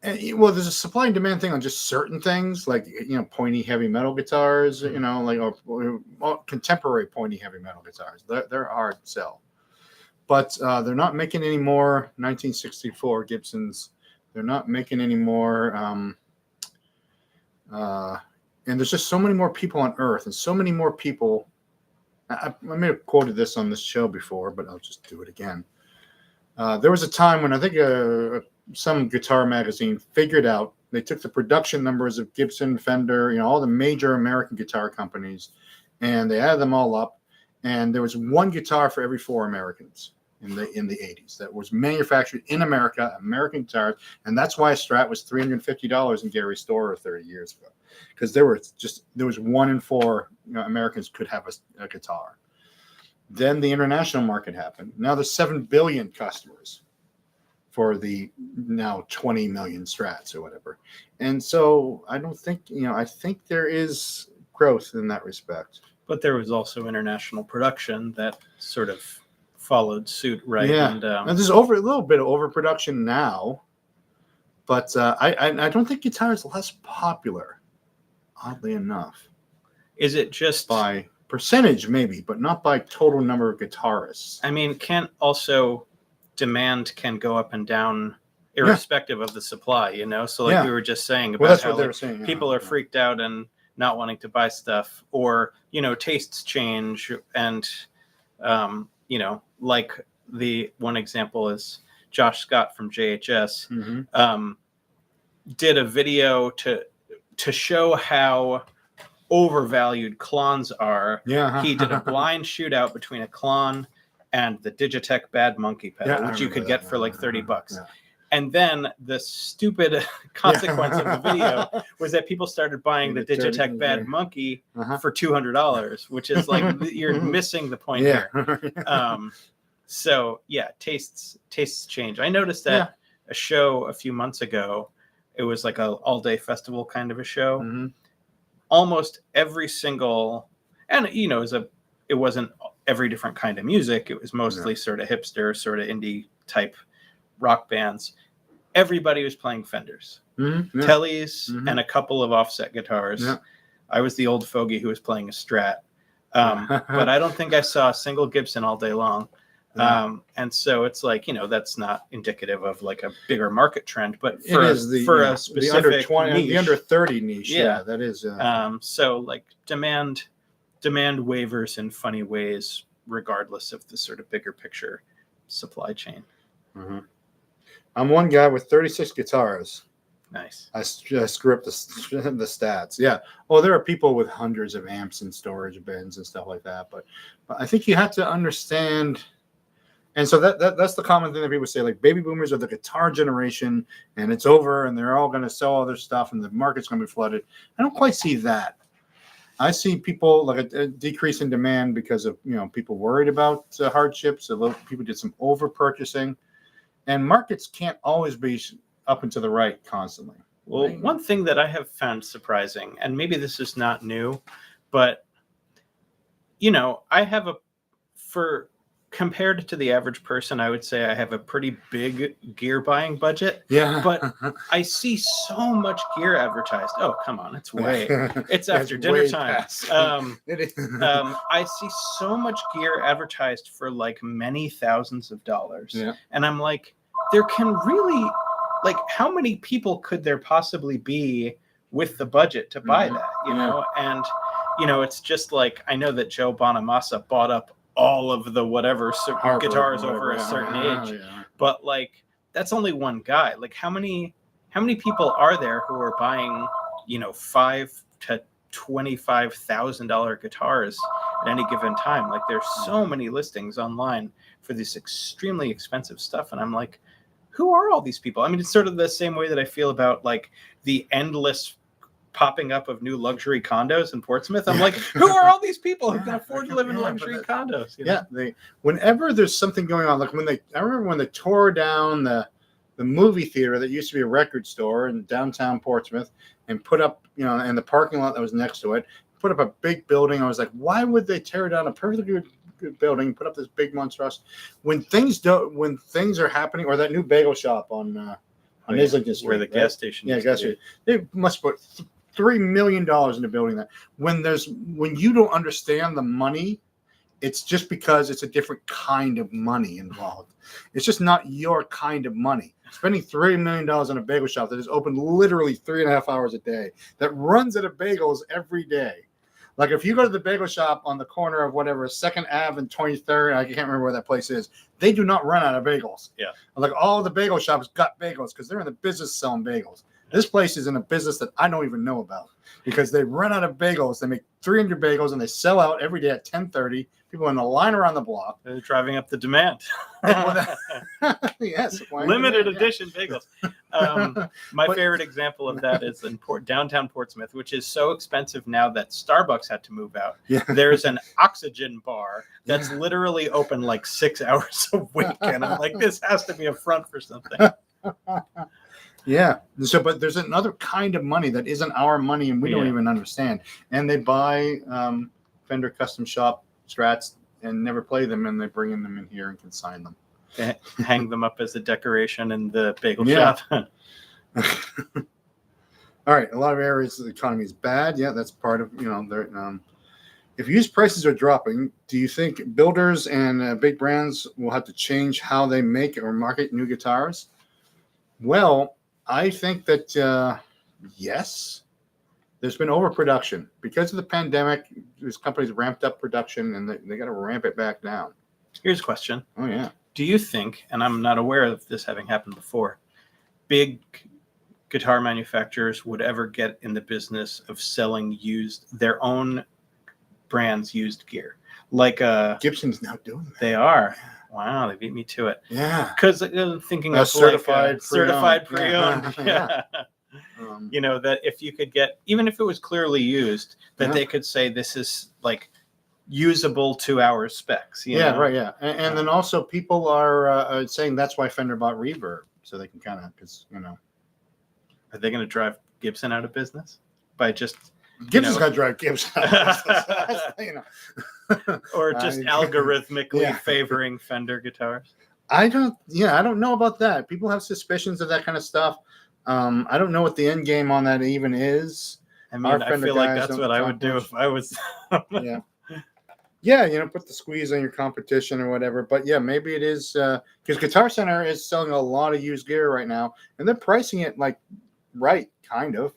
there's a supply and demand thing on just certain things, like pointy heavy metal guitars, or contemporary pointy heavy metal guitars. They're hard to sell, but they're not making any more 1964 Gibsons. They're not making any more, and there's just so many more people on Earth, and so many more people. I may have quoted this on this show before, but I'll just do it again. There was a time when I think some guitar magazine figured out, they took the production numbers of Gibson, Fender, all the major American guitar companies, and they added them all up, and there was one guitar for every 4 Americans in the 80s that was manufactured in America, American guitars, and that's why a Strat was $350 in Gary's store 30 years ago, because there was 1 in 4 Americans could have a guitar. Then the international market happened. Now there's 7 billion customers for the now 20 million Strats or whatever. And so I don't think, I think there is growth in that respect. But there was also international production that sort of followed suit, right? Yeah. And there's a little bit of overproduction now, but I don't think guitar is less popular, oddly enough. Is it just by percentage, maybe, but not by total number of guitarists? I mean, demand can go up and down irrespective of the supply, So like we were just saying about that's how what they were saying, people are freaked out and not wanting to buy stuff, or, tastes change. And, like the one example is Josh Scott from JHS did a video to show how overvalued Klons are. He did a blind shootout between a Klon and the Digitech Bad Monkey pedal, which you could get for like $30. And then the stupid consequence of the video was that people started buying the Digitech Bad Monkey for $200, which is like you're missing the point here. So yeah, tastes change. I noticed that a show a few months ago, it was like a all-day festival kind of a show. Almost every single, and it wasn't every different kind of music. It was mostly sort of hipster, sort of indie type rock bands. Everybody was playing Fenders, Tellys, and a couple of offset guitars. I was the old fogey who was playing a Strat, but I don't think I saw a single Gibson all day long. And so it's like, that's not indicative of like a bigger market trend, but for a specific the under 20, niche, the under 30 niche. Yeah, that is. So like demand wavers in funny ways, regardless of the sort of bigger picture supply chain. I'm one guy with 36 guitars. Nice. I screw up the stats. Yeah. Oh, there are people with hundreds of amps and storage bins and stuff like that. But I think you have to understand. And so that's the common thing that people say, like baby boomers are the guitar generation and it's over and they're all going to sell all their stuff and the market's going to be flooded. I don't quite see that. I see people like a decrease in demand because of, people worried about hardships. People did some over purchasing, and markets can't always be up and to the right constantly. Well, one thing that I have found surprising, and maybe this is not new, but, I have compared to the average person, I would say I have a pretty big gear buying budget. Yeah. But I see so much gear advertised. Oh, come on. It's after dinner time. I see so much gear advertised for like many thousands of dollars. Yeah. And I'm like, there can really, like, how many people could there possibly be with the budget to buy that, And, it's just like, I know that Joe Bonamassa bought up all of the whatever guitars over a certain age, but like that's only one guy. Like how many people are there who are buying $5,000 to $25,000 guitars at any given time? Like there's so many listings online for this extremely expensive stuff, and I'm like, who are all these people? I mean, it's sort of the same way that I feel about like the endless popping up of new luxury condos in Portsmouth. I'm like, who are all these people who can afford to live in luxury condos? Whenever there's something going on, like I remember when they tore down the movie theater that used to be a record store in downtown Portsmouth and put up, in the parking lot that was next to it, put up a big building. I was like, why would they tear down a perfectly good building, put up this big monstrosity when things are happening, or that new bagel shop on Islington Street, where the gas station. Yeah, gas station. They must put $3 million into building that. When you don't understand the money, it's just because it's a different kind of money involved. It's just not your kind of money. Spending $3 million on a bagel shop that is open literally 3.5 hours a day, that runs out of bagels every day. Like if you go to the bagel shop on the corner of whatever 2nd Ave and 23rd, I can't remember where that place is, they do not run out of bagels. Yeah. Like all the bagel shops got bagels because they're in the business selling bagels. This place is in a business that I don't even know about because they run out of bagels. They make 300 bagels and they sell out every day at 10:30. People in the line around the block. They're driving up the demand. Yes. Limited edition bagels. My favorite example of that is in downtown Portsmouth, which is so expensive now that Starbucks had to move out. Yeah. There's an Oxygen bar that's literally open like 6 hours a week. And I'm like, this has to be a front for something. Yeah. So, but there's another kind of money that isn't our money and we don't even understand. And they buy Fender custom shop Strats and never play them, and they bring them in here and consign them. They hang them up as a decoration in the bagel shop. All right. A lot of areas of the economy is bad. Yeah, that's part of, if used prices are dropping, do you think builders and big brands will have to change how they make or market new guitars? Well, I think that yes, there's been overproduction because of the pandemic. These companies ramped up production, and they got to ramp it back down. Here's a question. Oh yeah. Do you think, and I'm not aware of this having happened before, big guitar manufacturers would ever get in the business of selling their own brands used gear? Like Gibson's now doing that. They are. Wow, they beat me to it. Yeah. Because I'm thinking of certified pre-owned. Yeah. That if you could get, even if it was clearly used, that they could say this is like usable to our specs. You know? Right. Yeah. And then also people are saying that's why Fender bought Reverb, so they can kind of, because Are they going to drive Gibson out of business by just? Gibson's got to drive Gibson out of business, or just algorithmically favoring Fender guitars. I don't know about that. People have suspicions of that kind of stuff. I don't know what the end game on that even is. I mean, I feel like that's what I would do if I was. Put the squeeze on your competition or whatever. But yeah, maybe it is because Guitar Center is selling a lot of used gear right now, and they're pricing it like right, kind of.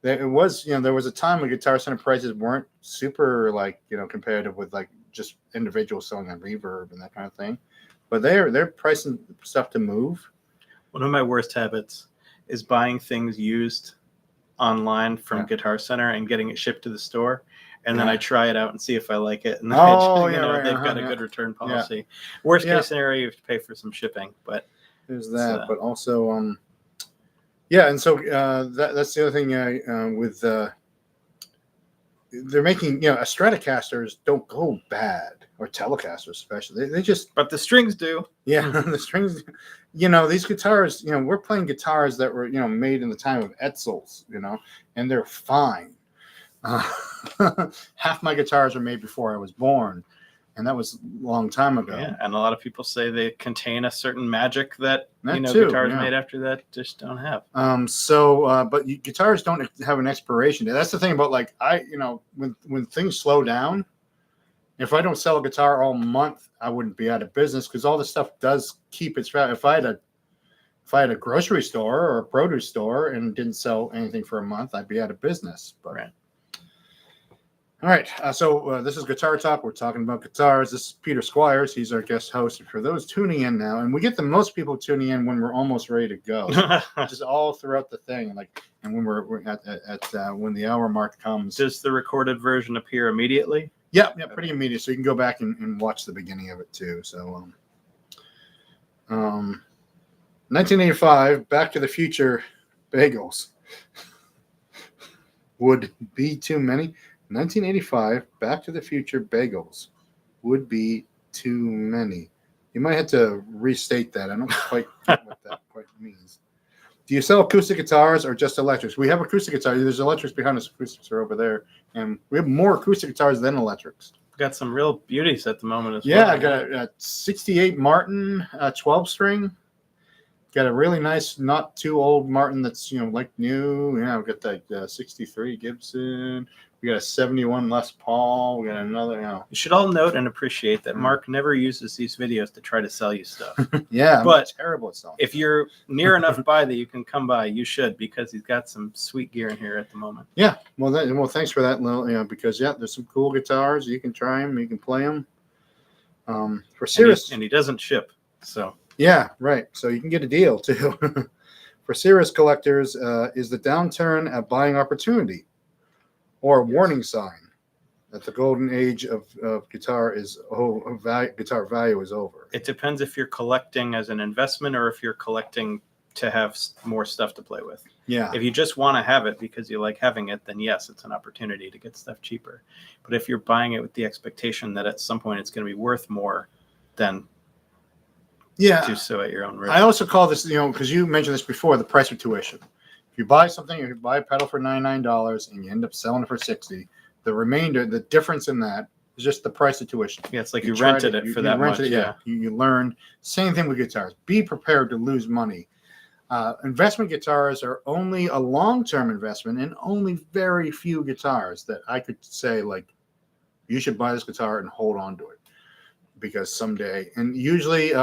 It was, there was a time when Guitar Center prices weren't super competitive with like just individuals selling on Reverb and that kind of thing. But they're pricing stuff to move. One of my worst habits is buying things used online from Guitar Center and getting it shipped to the store. And then I try it out and see if I like it. And then they've got a good return policy. Worst case scenario, you have to pay for some shipping. But there's that. But also, and so that's the other thing with they're making, Stratocasters don't go bad, or Telecasters especially. They just. But the strings do. Yeah, the strings. These guitars. We're playing guitars that were made in the time of Edsels. And they're fine. Half my guitars were made before I was born, and that was a long time ago. Yeah, and a lot of people say they contain a certain magic that guitars made after that just don't have. But guitars don't have an expiration date. That's the thing about when things slow down. If I don't sell a guitar all month, I wouldn't be out of business because all this stuff does keep its value. If I had a grocery store or a produce store and didn't sell anything for a month, I'd be out of business. But right. All right, so this is Guitar Talk. We're talking about guitars. This is Peter Squires. He's our guest host. For those tuning in now, and we get the most people tuning in when we're almost ready to go, just all throughout the thing. And when we're at when the hour mark comes, does the recorded version appear immediately? Yeah, pretty immediate. So you can go back and watch the beginning of it too. So, 1985, Back to the Future, bagels would be too many. 1985, Back to the Future bagels would be too many. You might have to restate that. I don't quite get what that quite means. Do you sell acoustic guitars or just electrics? We have acoustic guitars. There's electrics behind us. Acoustics are over there. And we have more acoustic guitars than electrics. Got some real beauties at the moment as well. Yeah, I got a 68 Martin 12-string. Got a really nice, not too old Martin that's, like new. Yeah, we've got that 63 Gibson. We got a 71 Les Paul. We got another, You should all note and appreciate that Mark never uses these videos to try to sell you stuff. Yeah, but I'm terrible at selling. If you're near enough by that you can come by, you should, because he's got some sweet gear in here at the moment. Yeah, well, thanks for that, Lil. Because there's some cool guitars. You can try them. You can play them. For serious, and he doesn't ship, so. Yeah, right. So you can get a deal too. For serious collectors, is the downturn a buying opportunity or a warning sign that the golden age of guitar guitar value is over? It depends if you're collecting as an investment or if you're collecting to have more stuff to play with. Yeah. If you just want to have it because you like having it, then yes, it's an opportunity to get stuff cheaper. But if you're buying it with the expectation that at some point it's going to be worth more, then do so at your own risk. I also call this, because you mentioned this before, the price of tuition. If you buy something, if you buy a pedal for $99 and you end up selling it for $60, the remainder, the difference in that is just the price of tuition. Yeah, it's like you rented it for that much. Yeah, you learn. Same thing with guitars. Be prepared to lose money. Investment guitars are only a long-term investment, and only very few guitars that I could say, you should buy this guitar and hold on to it because someday. And usually,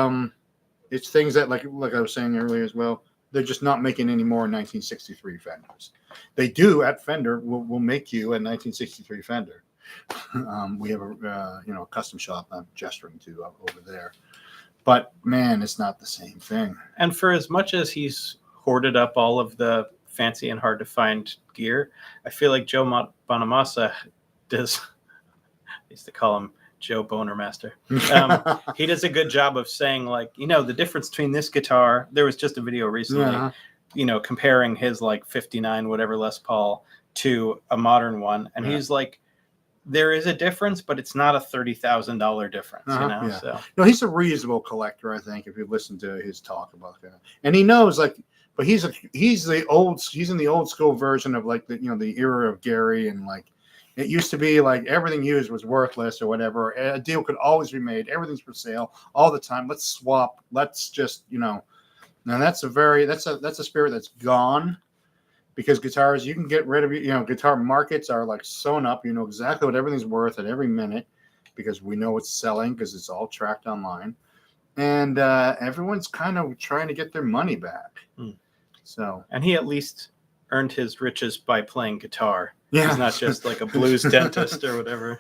it's things that, like I was saying earlier as well, They're just not making any more 1963 Fenders. They do at Fender. We'll make you a 1963 Fender. We have a custom shop I'm gesturing to over there. But man, it's not the same thing. And for as much as he's hoarded up all of the fancy and hard to find gear, I feel like Joe Bonamassa does. I used to call him Joe Boner Master. He does a good job of saying, like, the difference between this guitar. There was just a video recently, comparing his like 59 whatever Les Paul to a modern one, and he's like, there is a difference, but it's not a $30,000 difference. So no, he's a reasonable collector, I think, if you listen to his talk about that. And he knows, like, but he's in the old school version of like the era of Gary, and like it used to be like everything used was worthless or whatever. A deal could always be made. Everything's for sale all the time. Let's swap. Let's just Now that's a spirit that's gone. Because guitars, you can get rid of, guitar markets are like sewn up. You know exactly what everything's worth at every minute because we know it's selling because it's all tracked online. And everyone's kind of trying to get their money back. So, and he at least earned his riches by playing guitar. Yeah. He's not just like a blues dentist or whatever.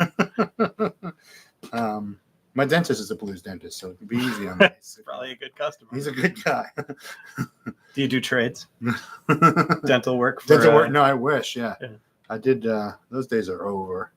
My dentist is a blues dentist, so it'd be easy on me. He's probably a good customer. He's a good guy. Do you do trades? Dental work? Dental work? No, I wish, yeah. I did. Those days are over.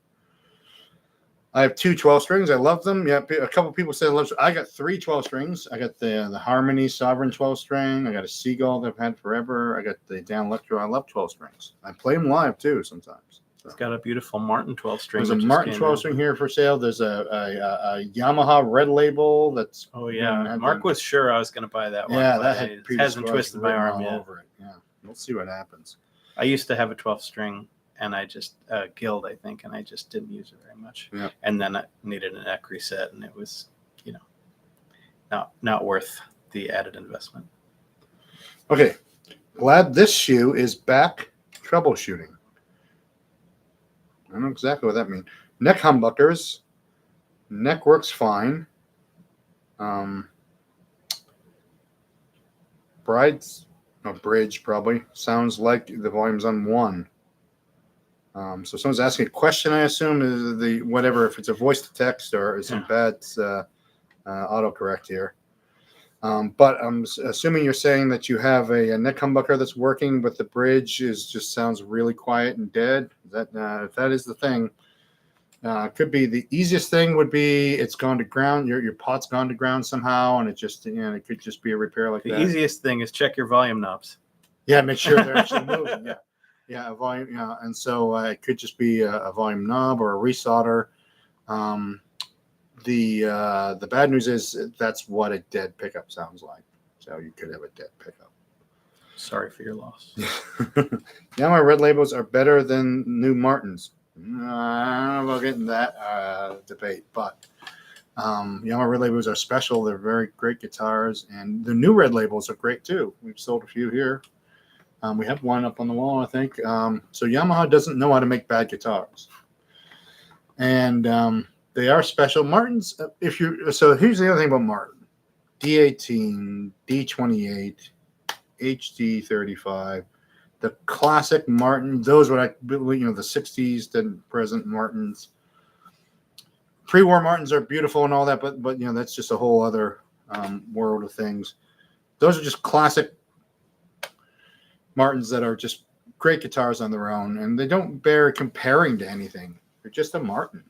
I have 2 12 strings. I love them. Yeah, a couple people say I love. I got 3 12 strings. I got the Harmony Sovereign 12 string. I got a Seagull that I've had forever. I got the Dan Electro. I love 12 strings. I play them live too sometimes. It's got a beautiful Martin 12 string. There's a Martin 12 string here for sale. There's a Yamaha Red Label that's. Oh yeah, Mark was sure I was going to buy that one. Yeah, that had hasn't twisted my arm yet. Over it. Yeah, we'll see what happens. I used to have a 12 string, and I just Guild, I think, and I just didn't use it very much. Yeah. And then I needed a neck reset, and it was, not worth the added investment. Okay, glad this shoe is back troubleshooting. I don't know exactly what that means. Neck humbuckers. Neck works fine. Bridge probably. Sounds like the volume's on 1. So someone's asking a question, I assume, is if it's a voice to text or some bad autocorrect here. But I'm assuming you're saying that you have a neck humbucker that's working, but the bridge just sounds really quiet and dead. If that is the thing, could be the easiest thing would be it's gone to ground. Your pot's gone to ground somehow, and it could just be a repair like that. The easiest thing is check your volume knobs. Yeah, make sure they're actually moving. Yeah, a volume. Yeah, and so it could just be a volume knob or a resolder. The bad news is that's what a dead pickup sounds like. So you could have a dead pickup. Sorry for your loss. Yamaha Red Labels are better than new Martins. I don't know about getting that debate, but Yamaha Red Labels are special. They're very great guitars, and the new Red Labels are great too. We've sold a few here. We have one up on the wall, I think. So Yamaha doesn't know how to make bad guitars, and they are special. Martins, so here's the other thing about Martin. D18, D28, HD35, the classic Martin, those what the 60s to present Martins. Pre-war Martins are beautiful and all that, but that's just a whole other world of things. Those are just classic Martins that are just great guitars on their own, and they don't bear comparing to anything. They're just a Martin.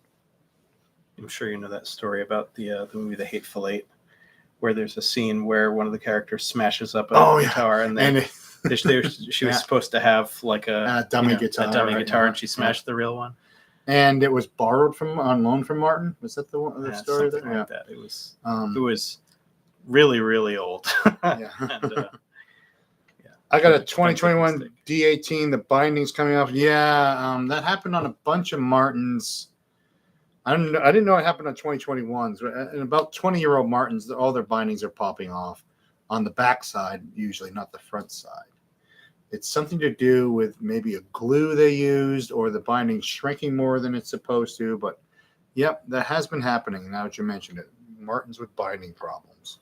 I'm sure you know that story about the movie The Hateful Eight, where there's a scene where one of the characters smashes up a guitar, and then she was supposed to have like a dummy guitar, and she smashed the real one. And it was borrowed on loan from Martin. Was that the story? Something like that. It was really, really old. Yeah. And, I got a 2021 D18. The binding's coming off. Yeah, that happened on a bunch of Martins. I didn't know it happened on 2021s. And about 20-year-old Martins, all their bindings are popping off on the back side, usually, not the front side. It's something to do with maybe a glue they used or the binding shrinking more than it's supposed to. But, yep, that has been happening now that you mentioned it. Martins with binding problems.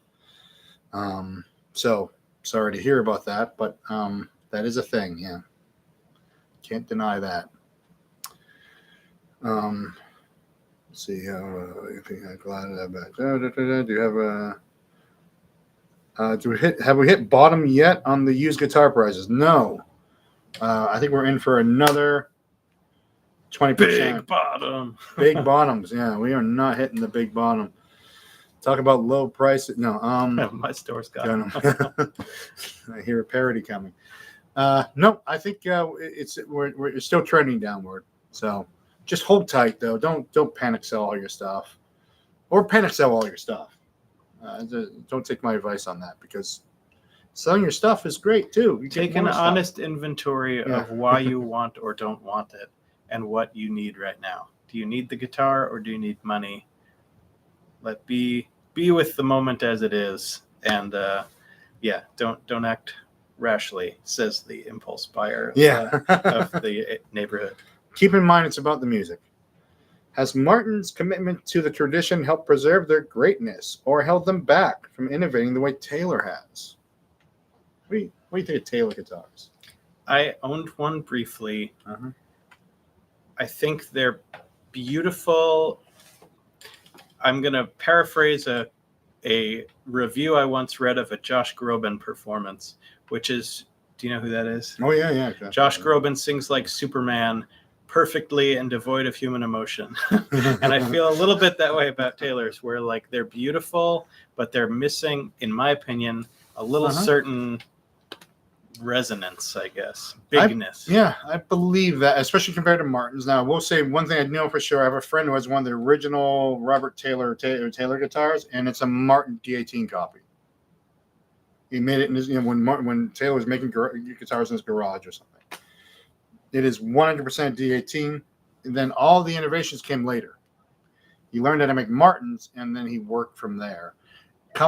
So sorry to hear about that, but that is a thing. Yeah, can't deny that. Let's see. Glad back. Do you have a? Have we hit bottom yet on the used guitar prices? No. I think we're in for another 20%. Big bottom. Big bottoms. Yeah, we are not hitting the big bottom. Talk about low prices. No. My store's got them. I hear a parody coming. No, I think we're still trending downward. So just hold tight, though. Don't panic sell all your stuff, or panic sell all your stuff. Don't take my advice on that, because selling your stuff is great too. You take an honest inventory of why you want or don't want it, and what you need right now. Do you need the guitar, or do you need money? Be with the moment as it is, and don't act rashly, says the impulse buyer of the neighborhood. Keep in mind, it's about the music. Has Martin's commitment to the tradition helped preserve their greatness, or held them back from innovating the way Taylor has? What do you think of Taylor guitars? I owned one briefly. I think they're beautiful. I'm going to paraphrase a review I once read of a Josh Groban performance, which is, do you know who that is? Oh, yeah. Josh Groban sings like Superman, perfectly and devoid of human emotion. And I feel a little bit that way about Taylor's, where like they're beautiful, but they're missing, in my opinion, a little certain resonance, I guess, bigness. I believe that, especially compared to Martin's. Now, I will say one thing I know for sure. I have a friend who has one of the original Robert Taylor guitars, and it's a Martin D18 copy. He made it in his, when Taylor was making guitars in his garage or something. It is 100% D18, and then all the innovations came later. He learned how to make Martins, and then he worked from there.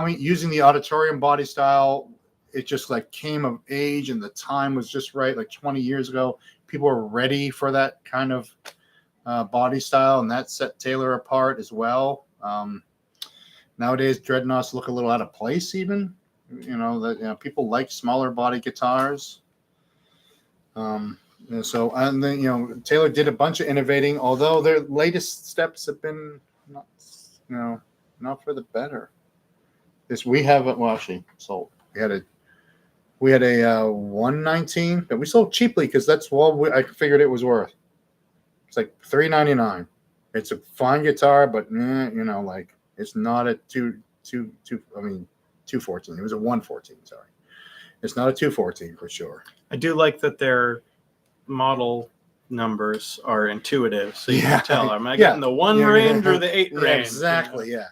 Using the auditorium body style, it just like came of age, and the time was just right. Like 20 years ago, people were ready for that kind of body style, and that set Taylor apart as well. Nowadays, dreadnoughts look a little out of place, even. People like smaller body guitars. So, and then, Taylor did a bunch of innovating, although their latest steps have been not for the better. We have actually sold. We had a 119 that we sold cheaply, because that's all I figured it was worth. It's like $399. It's a fine guitar, but it's not a 214. It was a 114. Sorry, it's not a 214 for sure. I do like that their model numbers are intuitive, so you can tell. Am I getting the 1 range or the 8 range? Exactly. Yeah.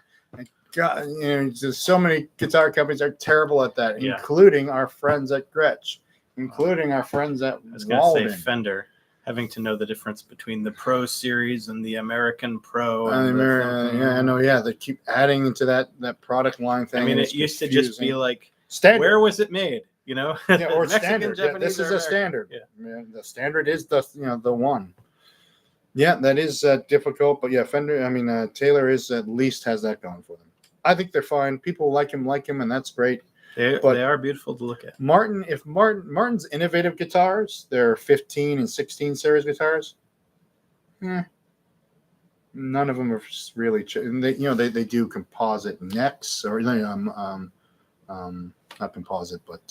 God, there's so many guitar companies are terrible at that, including our friends at Gretsch, including our friends at I was going to say Fender, having to know the difference between the Pro Series and the American Pro. I know. Yeah, they keep adding into that product line thing. I mean, it used to just be like, standard. Where was it made? Or Mexican, standard. Japanese, this is a standard. Yeah. The standard is the one. Yeah, that is difficult, but Fender. Taylor at least has that going for them. I think they're fine. People like him, and that's great. They are beautiful to look at. Martin's innovative guitars, they're 15 and 16 series guitars. None of them are really. They do composite necks, or not composite, but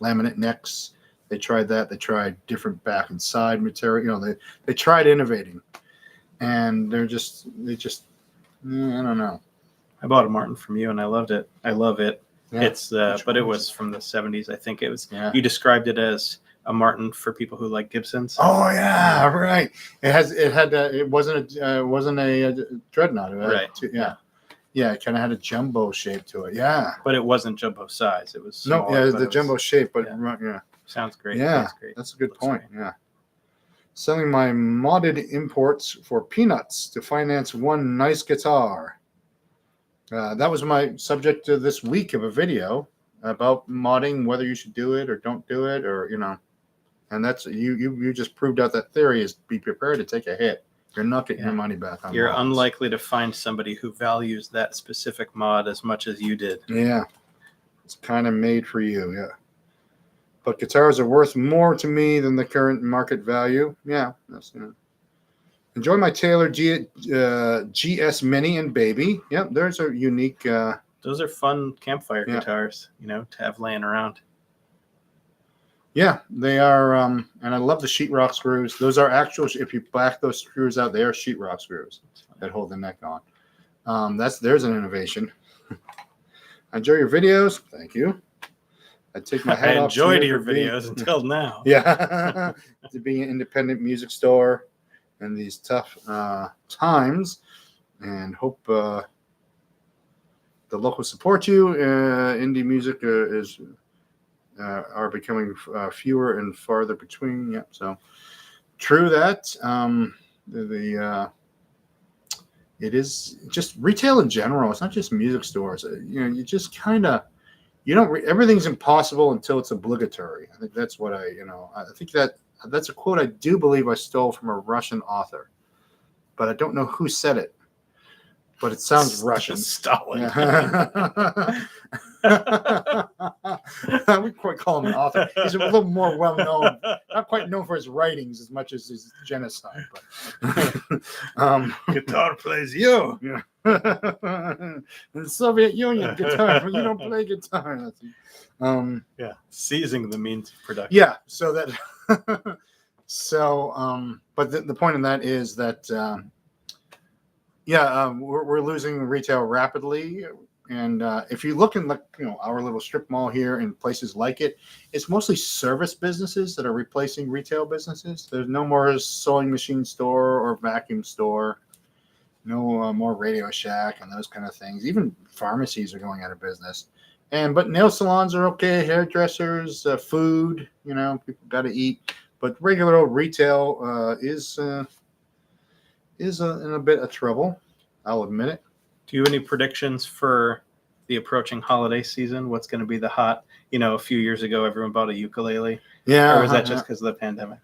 laminate necks. They tried that. They tried different back and side material. They tried innovating, and they just I don't know. I bought a Martin from you, and I loved it. I love it. Yeah. It's but it was from the 70s. I think it was. Yeah. You described it as a Martin for people who like Gibsons. Oh yeah, right. It wasn't a dreadnought. Right. It kind of had a jumbo shape to it. Yeah. But it wasn't jumbo size. It was small, the jumbo shape, but yeah. Sounds great. Yeah, sounds great. That's a good point. Great. Yeah. Selling my modded imports for peanuts to finance one nice guitar. That was my subject of this week of a video about modding, whether you should do it or don't do it, or and that's you just proved out that theory is be prepared to take a hit. You're not getting your money back on. You're mods. Unlikely to find somebody who values that specific mod as much as you did. Yeah, it's kind of made for you. Yeah. but guitars are worth more to me than the current market value. Yeah, that's enjoy my Taylor GS Mini and Baby. Yep, there's a unique. Those are fun campfire guitars, to have laying around. Yeah, they are, and I love the sheetrock screws. Those are actual. If you back those screws out, they are sheetrock screws that hold the neck on. There's an innovation. I enjoy your videos. Thank you. I take my hat off. I enjoyed your videos until now. Yeah, to be an independent music store in these tough times, and hope the local support you. Indie music are becoming fewer and farther between. Yep. So true that. It is just retail in general. It's not just music stores. You just kind of, everything's impossible until it's obligatory. I think that's what I think that's a quote I do believe I stole from a Russian author, but I don't know who said it. But it sounds Russian. Stalin. Yeah. We quite call him an author. He's a little more well known, not quite known for his writings as much as his genocide. But guitar plays you. Yeah. In the Soviet Union, guitar. You don't play guitar. Seizing the means of production. Yeah. So that. But the point of that is that. We're losing retail rapidly, and if you look in our little strip mall here and places like it, it's mostly service businesses that are replacing retail businesses. There's no more sewing machine store or vacuum store, no more Radio Shack and those kind of things. Even pharmacies are going out of business, but nail salons are okay, hairdressers, food. People got to eat, but regular old retail is in a bit of trouble. I'll admit it. Do you have any predictions for the approaching holiday season? What's going to be the hot? A few years ago, everyone bought a ukulele. Yeah. Or was that just because of the pandemic?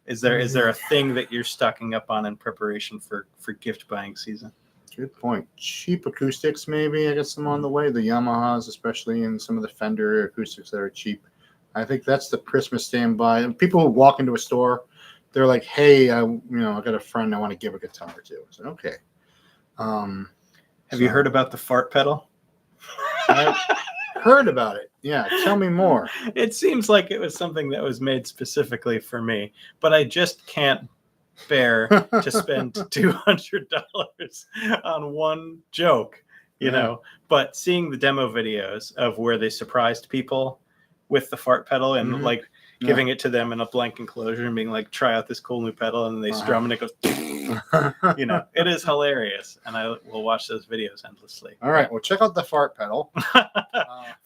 Is there a thing that you're stocking up on in preparation for gift buying season? Good point. Cheap acoustics, maybe. I got some on the way. The Yamahas, especially, and some of the Fender acoustics that are cheap. I think that's the Christmas standby. And people who walk into a store, they're like, "Hey, I got a friend I want to give a guitar to." I said, "Okay." Have you heard about the fart pedal? I've heard about it. Yeah, tell me more. It seems like it was something that was made specifically for me, but I just can't bear to spend $200 on one joke, But seeing the demo videos of where they surprised people with the fart pedal and giving it to them in a blank enclosure and being like, try out this cool new pedal, and then they strum and it goes, it is hilarious, and I will watch those videos endlessly. All right, well, check out the fart pedal.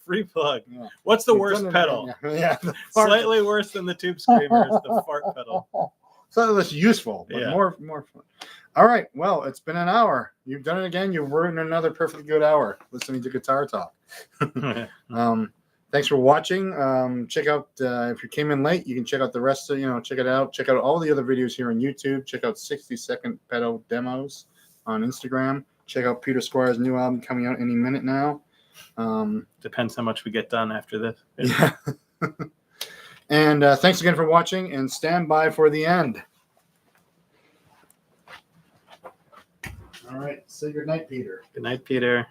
Free plug. Yeah. What's the worst pedal? Yeah, slightly worse than the Tube Screamer is the fart pedal. So that's useful, but more fun. All right, well, it's been an hour. You've done it again. You've written another perfectly good hour listening to Guitar Talk. Thanks for watching. Check out, if you came in late, you can check out the rest of, check it out. Check out all the other videos here on YouTube. Check out 60-second pedal demos on Instagram. Check out Peter Squires' new album coming out any minute now. Depends how much we get done after this. Yeah. And thanks again for watching, and stand by for the end. All right. Say good night, Peter. Good night, Peter.